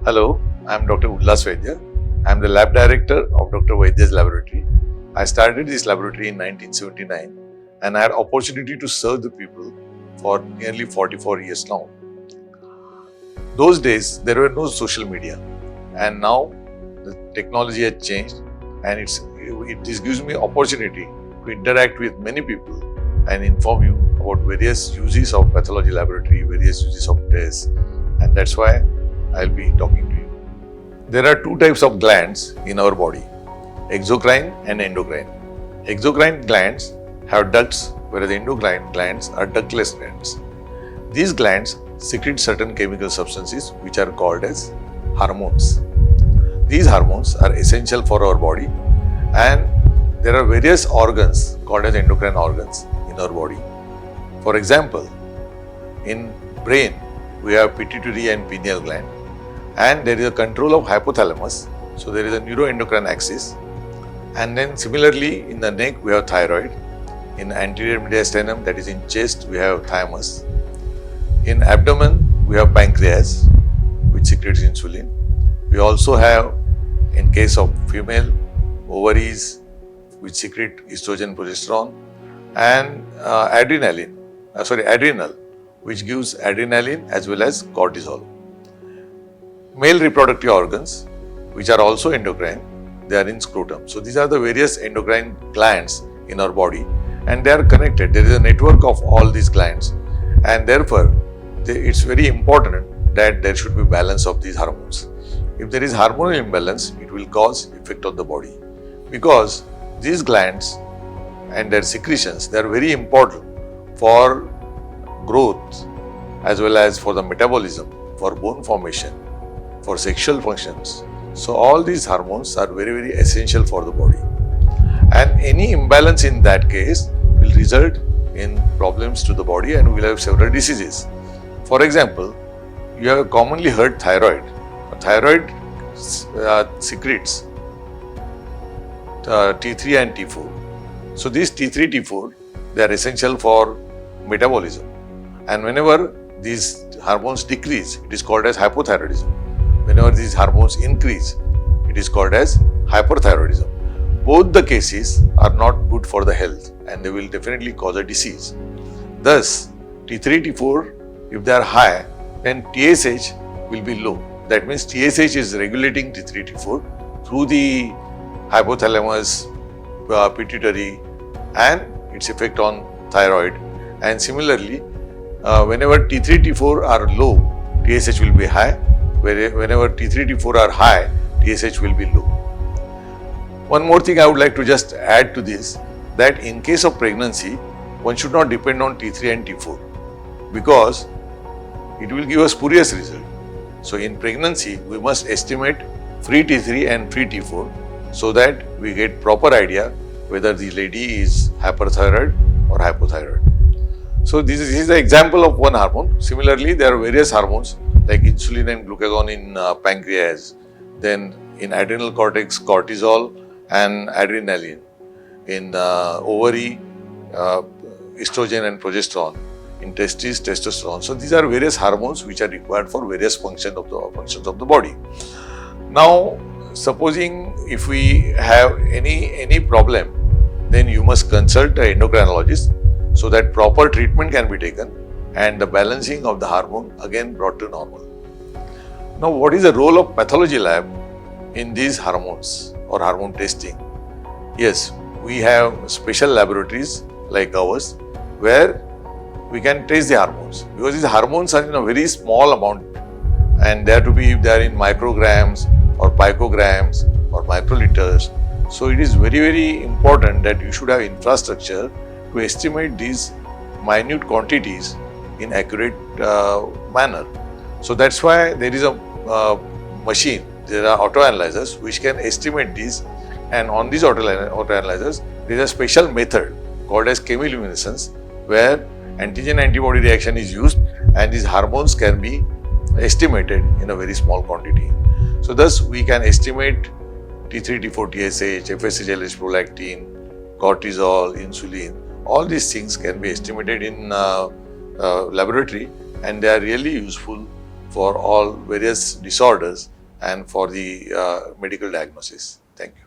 Hello, I am Dr. Vaidya. I am the lab director of Dr. Vaidya's laboratory. I started this laboratory in 1979 and I had opportunity to serve the people for nearly 44 years now. Those days, there were no social media, and now the technology has changed, and this gives me opportunity to interact with many people and inform you about various uses of pathology laboratory, various uses of tests, and that's why I'll be talking to you. There are two types of glands in our body, exocrine and endocrine. Exocrine glands have ducts, whereas endocrine glands are ductless glands. These glands secrete certain chemical substances which are called as hormones. These hormones are essential for our body, and there are various organs called as endocrine organs in our body. For example, in brain, we have pituitary and pineal gland, and there is a control of hypothalamus, so there is a neuroendocrine axis. And then similarly in the neck we have thyroid, in anterior mediastinum, that is in chest, we have thymus, in abdomen we have pancreas which secretes insulin. We also have, in case of female, ovaries which secrete estrogen, progesterone, and adrenal which gives adrenaline as well as cortisol. Male reproductive organs, which are also endocrine, they are in scrotum. So these are the various endocrine glands in our body, and they are connected. There is a network of all these glands, and therefore it's very important that there should be balance of these hormones. If there is hormonal imbalance, it will cause effect on the body, because these glands and their secretions, they are very important for growth as well as for the metabolism, for bone formation, for sexual functions. So all these hormones are very, very essential for the body, and any imbalance in that case will result in problems to the body, and we will have several diseases. For example, you have commonly heard thyroid. Thyroid secretes T3 and T4. So these T3, T4, they are essential for metabolism, and whenever these hormones decrease, it is called as hypothyroidism. Whenever these hormones increase, it is called as hyperthyroidism. Both the cases are not good for the health, and they will definitely cause a disease. Thus, T3, T4, if they are high, then TSH will be low. That means TSH is regulating T3, T4 through the hypothalamus, pituitary, and its effect on thyroid. And similarly, whenever T3, T4 are low, TSH will be high. Whenever T3, T4 are high, TSH will be low. One more thing I would like to just add to this, that in case of pregnancy, one should not depend on T3 and T4, because it will give a spurious result. So in pregnancy, we must estimate free T3 and free T4 so that we get proper idea whether the lady is hyperthyroid or hypothyroid. So this is the example of one hormone. Similarly, there are various hormones like insulin and glucagon in pancreas, then in adrenal cortex, cortisol and adrenaline, in ovary, estrogen and progesterone, in testes, testosterone. So these are various hormones which are required for various functions of the body. Now, supposing if we have any problem, then you must consult an endocrinologist so that proper treatment can be taken and the balancing of the hormone again brought to normal. Now, what is the role of pathology lab in these hormones or hormone testing? Yes, we have special laboratories like ours where we can test the hormones, because these hormones are in a very small amount, and they are in micrograms or picograms or microliters. So it is very, very important that you should have infrastructure to estimate these minute quantities in accurate manner. So that's why there is a machine, there are autoanalyzers which can estimate these, and on these autoanalyzers there is a special method called as chemiluminescence, where antigen antibody reaction is used and these hormones can be estimated in a very small quantity. So thus we can estimate T3, T4, TSH, FSH, LH, prolactin, cortisol, insulin. All these things can be estimated in laboratory, and they are really useful for all various disorders and for the medical diagnosis. Thank you.